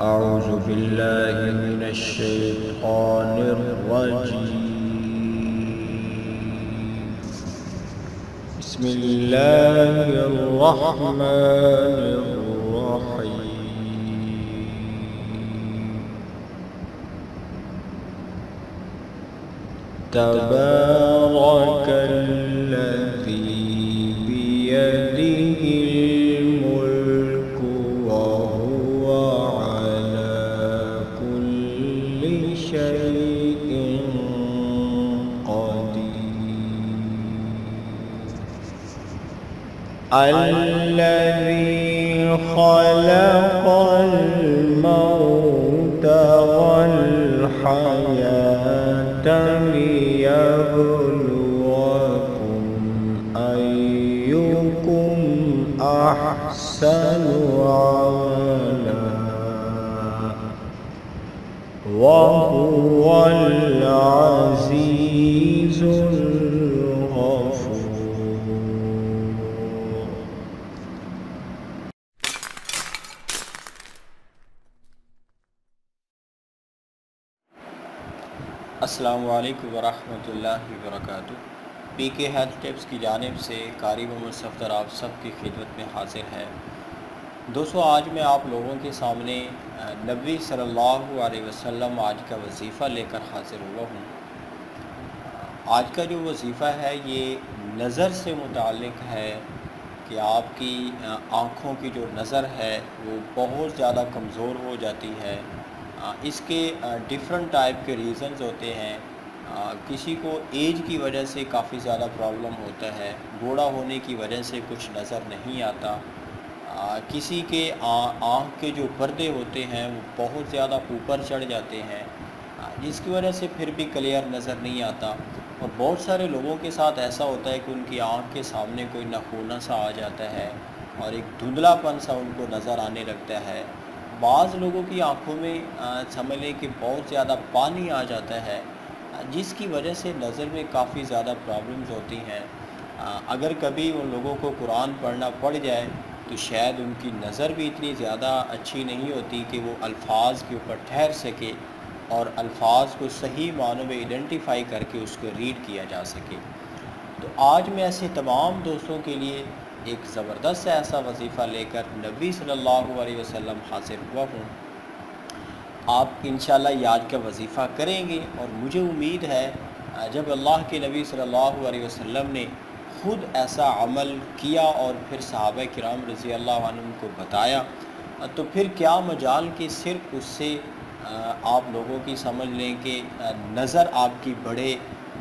أعوذ بالله من الشيطان الرجيم. بسم الله الرحمن الرحيم. تبارك الذي بيده الملك وهو على كل شيء قدير. الذي خلق الموت والحياة ليبلوكم أيكم أحسن عملا وهو العزيز الغفور. السلام علیکم ورحمۃ اللہ وبرکاتہ۔ پی کے ہیلتھ ٹپس کی جانب سے قاری محمد صفدر آپ سب کی خدمت میں حاضر ہے۔ دوستو، آج میں آپ لوگوں کے سامنے نبی صلی اللہ علیہ وسلم آج کا وظیفہ لے کر حاضر ہوا ہوں۔ آج کا جو وظیفہ ہے یہ نظر سے متعلق ہے کہ آپ کی آنکھوں کی جو نظر ہے وہ بہت زیادہ کمزور ہو جاتی ہے۔ اس کے ڈیفرنٹ ٹائپ کے ریزنز ہوتے ہیں۔ کسی کو ایج کی وجہ سے کافی زیادہ پرابلم ہوتا ہے، بوڑھا ہونے کی وجہ سے کچھ نظر نہیں آتا، کسی کے آنکھ کے جو پردے ہوتے ہیں وہ بہت زیادہ اوپر چڑھ جاتے ہیں، جس کی وجہ سے پھر بھی کلیئر نظر نہیں آتا، اور بہت سارے لوگوں کے ساتھ ایسا ہوتا ہے کہ ان کی آنکھ کے سامنے کوئی نخونہ سا آ جاتا ہے اور ایک دھندلا پن سا ان کو نظر آنے لگتا ہے۔ بعض لوگوں کی آنکھوں میں سمجھ لیں کہ بہت زیادہ پانی آ جاتا ہے، جس کی وجہ سے نظر میں کافی زیادہ پرابلمز ہوتی ہیں۔ اگر کبھی ان لوگوں کو قرآن پڑھنا پڑ جائے تو شاید ان کی نظر بھی اتنی زیادہ اچھی نہیں ہوتی کہ وہ الفاظ کے اوپر ٹھہر سکے اور الفاظ کو صحیح معنوں میں آئیڈینٹیفائی کر کے اس کو ریڈ کیا جا سکے۔ تو آج میں ایسے تمام دوستوں کے لیے ایک زبردست ایسا وظیفہ لے کر نبی صلی اللہ علیہ وسلم حاضر ہوا ہوں۔ آپ انشاءاللہ یہ آج کا وظیفہ کریں گے، اور مجھے امید ہے جب اللہ کے نبی صلی اللہ علیہ وسلم نے خود ایسا عمل کیا اور پھر صحابہ کرام رضی اللہ عنہم کو بتایا، تو پھر کیا مجال کہ صرف اس سے آپ لوگوں کی سمجھ لیں کہ نظر آپ کی بڑھے،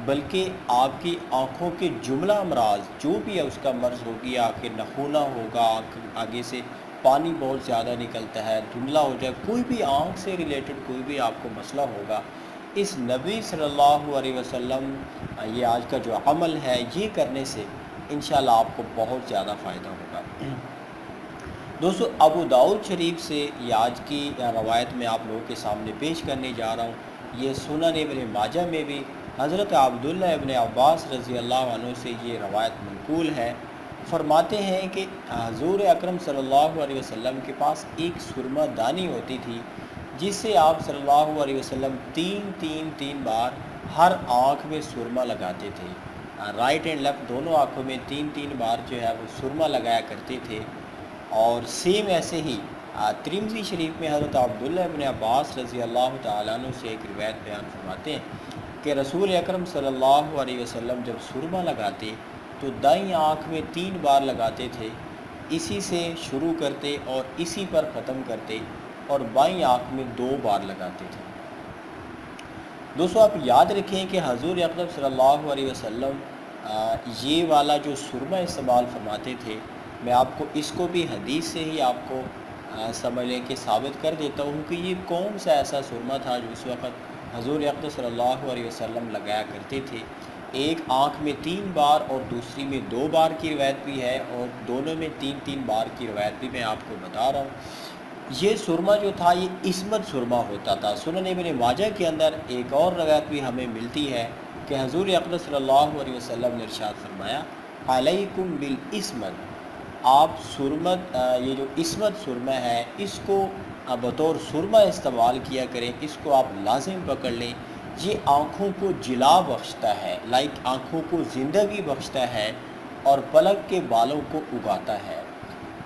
بلکہ آپ کی آنکھوں کے جملہ امراض جو بھی ہے اس کا مرض ہوگی، آنکھیں نخونہ ہوگا، آنکھ آگے سے پانی بہت زیادہ نکلتا ہے، دھندلا ہو جائے، کوئی بھی آنکھ سے ریلیٹڈ کوئی بھی آپ کو مسئلہ ہوگا، اس نبی صلی اللہ علیہ وسلم یہ آج کا جو عمل ہے یہ کرنے سے انشاءاللہ آپ کو بہت زیادہ فائدہ ہوگا۔ دوستو، ابو داؤد شریف سے یہ آج کی روایت میں آپ لوگوں کے سامنے پیش کرنے جا رہا ہوں۔ یہ سنن ابن ماجہ میں بھی حضرت عبداللہ ابن عباس رضی اللہ عنہ سے یہ روایت منقول ہے۔ فرماتے ہیں کہ حضور اکرم صلی اللہ علیہ وسلم کے پاس ایک سرما دانی ہوتی تھی، جس سے آپ صلی اللہ علیہ وسلم تین بار ہر آنکھ میں سرما لگاتے تھے۔ رائٹ اینڈ لیفٹ دونوں آنکھوں میں تین بار جو ہے وہ سرما لگایا کرتے تھے۔ اور سیم ایسے ہی ترمذی شریف میں حضرت عبداللہ ابن عباس رضی اللہ تعالیٰ عنہ سے ایک روایت بیان فرماتے ہیں کہ رسول اکرم صلی اللہ علیہ وسلم جب سرما لگاتے تو دائیں آنکھ میں 3 بار لگاتے تھے، اسی سے شروع کرتے اور اسی پر ختم کرتے، اور بائیں آنکھ میں 2 بار لگاتے تھے۔ دوستو، آپ یاد رکھیں کہ حضور اکرم صلی اللہ علیہ وسلم یہ والا جو سرما استعمال فرماتے تھے، میں آپ کو اس کو بھی حدیث سے ہی آپ کو سمجھ لیں کہ ثابت کر دیتا ہوں کہ یہ کون سا ایسا سرما تھا جو اس وقت حضور اکرم صلی اللہ علیہ وسلم لگایا کرتے تھے۔ ایک آنکھ میں 3 بار اور دوسری میں 2 بار کی روایت بھی ہے، اور دونوں میں 3 بار کی روایت بھی میں آپ کو بتا رہا ہوں۔ یہ سرما جو تھا یہ عصمت سرما ہوتا تھا۔ سنن ابن ماجہ کے اندر ایک اور روایت بھی ہمیں ملتی ہے کہ حضور اکرم صلی اللہ علیہ وسلم نے ارشاد فرمایا، علیکم بالعصمت، آپ سرمت، یہ جو عصمت سرما ہے اس کو बतौर सुरमा इस्तेमाल किया करें, इसको आप लाजिम पकड़ लें। ये आँखों को जिला बख्शता है, लाइक आँखों को ज़िंदगी बख्शता है और पलक के बालों को उगाता है।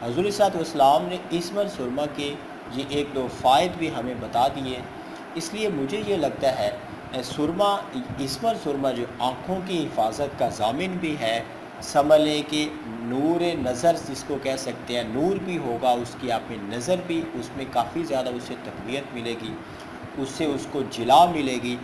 हज़ूर इस्लाम ने इसमत सुरमा के ये एक दो फ़ायदे भी हमें बता दिए। इसलिए मुझे ये लगता है सुरमा, इसमत सुरमा जो आँखों की हिफाजत का ज़ामिन भी है, समझ लें कि नूर नज़र जिसको कह सकते हैं, नूर भी होगा, उसकी आप में नज़र भी, उसमें काफ़ी ज़्यादा उससे तक़वियत मिलेगी, उससे उसको जिला मिलेगी।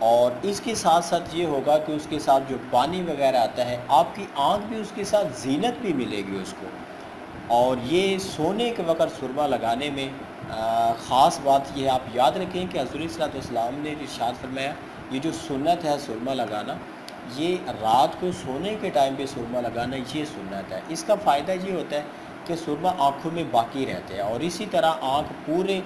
और इसके साथ साथ ये होगा कि उसके साथ जो पानी वगैरह आता है, आपकी आँख भी उसके साथ ज़ीनत भी मिलेगी उसको। और ये सोने के वक़्त सुरमा लगाने में ख़ास बात ये आप याद रखें कि हज़ूर सल्लल्लाहु ने इरशाद फरमाया, ये जो सुन्नत है सुरमा लगाना, ये रात को सोने के टाइम पे सुरमा लगाना, ये सुन्नत है। इसका फ़ायदा ये होता है कि सुरमा आँखों में बाकी रहते हैं और इसी तरह आँख पूरे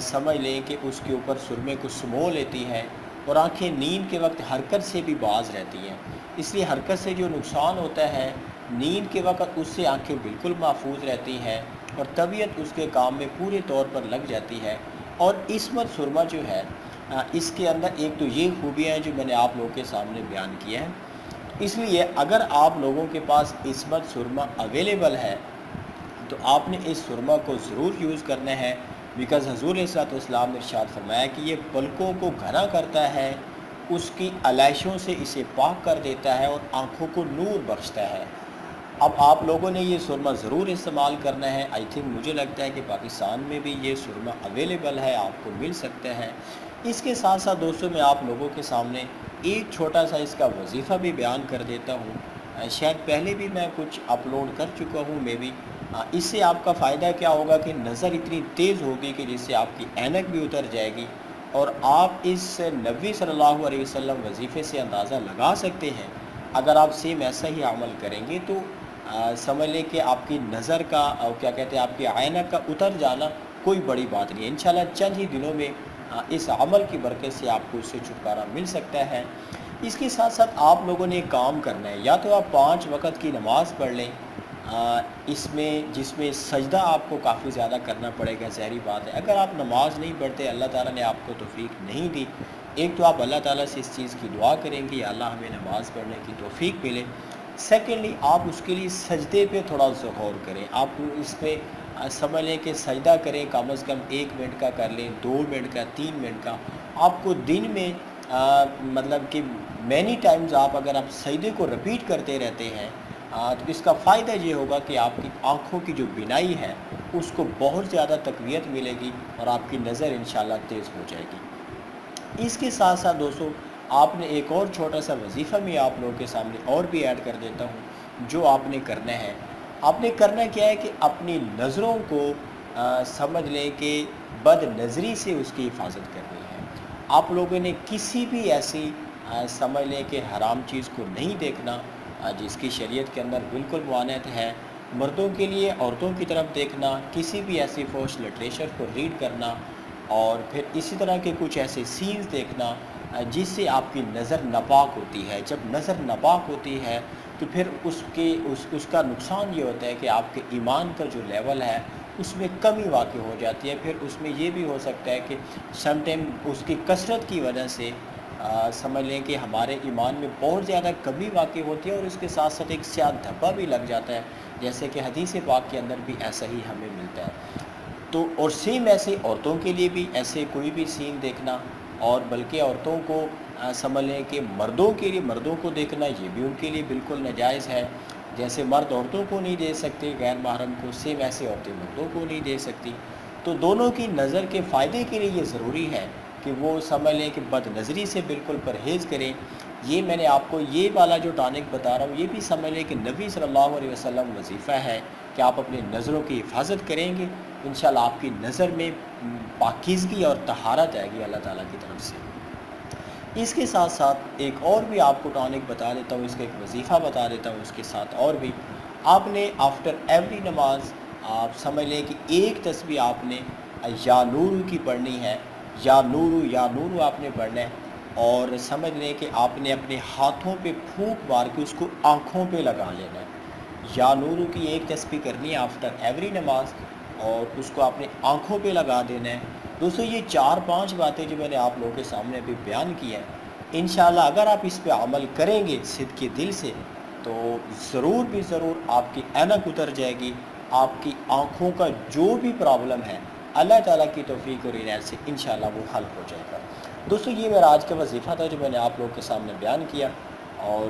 समझ लें कि उसके ऊपर सुरमे को समो लेती है और आँखें नींद के वक्त हरकत से भी बाज रहती हैं। इसलिए हरकत से जो नुकसान होता है नींद के वक्त, उससे आँखें बिल्कुल महफूज रहती हैं और तबीयत उसके काम में पूरे तौर पर लग जाती है। और इसमत सुरमा जो है इसके अंदर एक तो ये खूबियाँ हैं जो मैंने आप लोगों के सामने बयान किया है। इसलिए अगर आप लोगों के पास इसमत सुरमा अवेलेबल है तो आपने इस सुरमा को ज़रूर यूज़ करना है, बिकॉज़ हज़ूर इस्लाम ने इरशाद फरमाया कि ये पलकों को घना करता है, उसकी अलाइशों से इसे पाक कर देता है और आँखों को नूर बख्शता है। अब आप लोगों ने ये सुरमा ज़रूर इस्तेमाल करना है। आई थिंक मुझे लगता है कि पाकिस्तान में भी ये सुरमा अवेलेबल है, आपको मिल सकता है। इसके साथ साथ दोस्तों मैं आप लोगों के सामने एक छोटा सा इसका वजीफ़ा भी बयान कर देता हूँ। शायद पहले भी मैं कुछ अपलोड कर चुका हूँ मे बी। इससे आपका फ़ायदा क्या होगा कि नज़र इतनी तेज़ होगी कि जिससे आपकी ऐनक भी उतर जाएगी और आप इस नबी सल्लल्लाहु अलैहि वसल्लम वजीफ़े से अंदाज़ा लगा सकते हैं। अगर आप सेम ऐसा ही अमल करेंगे तो समझ लें कि आपकी नज़र का और क्या कहते हैं आपकी ऐनक का उतर जाना कोई बड़ी बात नहीं है। इंशाल्लाह चंद ही दिनों में इस अमल की बरकत से आपको इससे छुटकारा मिल सकता है। इसके साथ साथ आप लोगों ने एक काम करना है, या तो आप 5 वक़्त की नमाज़ पढ़ लें इसमें जिसमें सजदा आपको काफ़ी ज़्यादा करना पड़ेगा, ज़ाहिर बात है। अगर आप नमाज़ नहीं पढ़ते, अल्लाह ताला ने आपको तौफ़ीक नहीं दी, एक तो आप अल्लाह ताला से इस चीज़ की दुआ करेंगे या अल्लाह हमें नमाज़ पढ़ने की तौफ़ीक मिले। सेकेंडली आप उसके लिए सजदे पे थोड़ा ज़ोर करें। आप इस पर समझ लें कि सजदा करें, कम अज़ कम 1 मिनट का कर लें, 2 मिनट का, 3 मिनट का। आपको दिन में मतलब कि मैनी टाइम्स आप अगर आप सजदे को रिपीट करते रहते हैं तो इसका फ़ायदा ये होगा कि आपकी आँखों की जो बिनाई है उसको बहुत ज़्यादा तक़वियत मिलेगी और आपकी नज़र इंशाल्लाह तेज़ हो जाएगी। इसके साथ साथ दोस्तों आपने एक और छोटा सा वजीफ़ा मैं आप लोगों के सामने और भी ऐड कर देता हूँ। जो आपने करना है, आपने करना क्या है कि अपनी नज़रों को समझ लें कि बद नज़री से उसकी हिफाजत करनी है। आप लोगों ने किसी भी ऐसी समझ लें कि हराम चीज़ को नहीं देखना जिसकी शरीयत के अंदर बिल्कुल मुआनत है। मर्दों के लिए औरतों की तरफ देखना, किसी भी ऐसी फोर्स लिटरेचर को रीड करना और फिर इसी तरह के कुछ ऐसे सीन्स देखना जिससे आपकी नज़र नापाक होती है। जब नज़र नापाक होती है तो फिर उसका नुकसान ये होता है कि आपके ईमान का जो लेवल है उसमें कमी वाक़ई हो जाती है। फिर उसमें ये भी हो सकता है कि समटाइम उसकी कसरत की वजह से समझ लें कि हमारे ईमान में बहुत ज़्यादा कमी वाक़ई होती है और इसके साथ साथ एक स्याह धब्बा भी लग जाता है, जैसे कि हदीस पाक के अंदर भी ऐसा ही हमें मिलता है। तो और सेम ऐसे औरतों के लिए भी ऐसे कोई भी सीन देखना, और बल्कि औरतों को समझ लें कि मर्दों के लिए मर्दों को देखना ये भी उनके लिए बिल्कुल नाजायज़ है। जैसे मर्द औरतों को नहीं दे सकते गैर महरम को, सेम ऐसे औरतें मर्दों को नहीं दे सकती। तो दोनों की नज़र के फ़ायदे के लिए ये ज़रूरी है कि वो समझ लें कि बदनज़री से बिल्कुल परहेज़ करें। ये मैंने आपको ये वाला जो टॉनिक बता रहा हूँ ये भी समझ लें कि नबी सल्लल्लाहु अलैहि वसल्लम वजीफ़ा है कि आप अपनी नज़रों की हिफाजत करेंगे, इंशाल्लाह आपकी नज़र में पाकीज़गी और तहारत आएगी अल्लाह ताला की तरफ से। इसके साथ साथ एक और भी आपको टॉनिक बता देता हूँ, इसका एक वजीफ़ा बता देता हूँ। इसके साथ और भी आपने आफ्टर एवरी नमाज आप समझ लें कि एक तस्बीह आपने या नूरू की पढ़नी है, या नूरू आपने पढ़ना है। और समझ लें कि आपने अपने हाथों पे फूंक मार के उसको आँखों पे लगा लेना है। या नूरू की एक तस्बीह करनी है आफ्टर एवरी नमाज। اور اس کو اپنے آنکھوں پہ لگا دینا ہے۔ دوستو یہ 4-5 باتیں جو میں نے آپ لوگوں کے سامنے ابھی بیان کی ہیں، انشاءاللہ اگر آپ اس پہ عمل کریں گے صدق کے دل سے تو ضرور بھی ضرور آپ کی اینک اتر جائے گی، آپ کی آنکھوں کا جو بھی پرابلم ہے اللہ تعالیٰ کی توفیق اور عنایت سے انشاءاللہ وہ حل ہو جائے گا۔ دوستو یہ میرا آج کا وظیفہ تھا جو میں نے آپ لوگوں کے سامنے بیان کیا، اور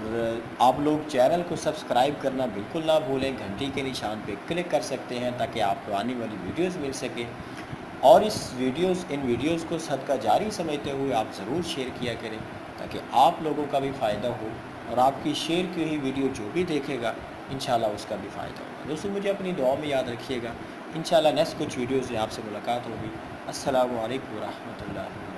آپ لوگ چینل کو سبسکرائب کرنا بالکل نہ بھولیں، گھنٹی کے نشان پہ کلک کر سکتے ہیں تاکہ آپ کو آنے والی ویڈیوز مل سکے، اور ان ویڈیوز کو صدقہ جاری سمجھتے ہوئے آپ ضرور شیئر کیا کریں تاکہ آپ لوگوں کا بھی فائدہ ہو، اور آپ کی شیئر کی ہوئی ویڈیو جو بھی دیکھے گا انشاءاللہ اس کا بھی فائدہ ہوگا۔ دوستو مجھے اپنی دعا میں یاد رکھیے گا، انشاءاللہ نیکسٹ کچھ ویڈیوز میں آپ سے ملاقات ہوگی۔ السلام علیکم ورحمۃ اللہ۔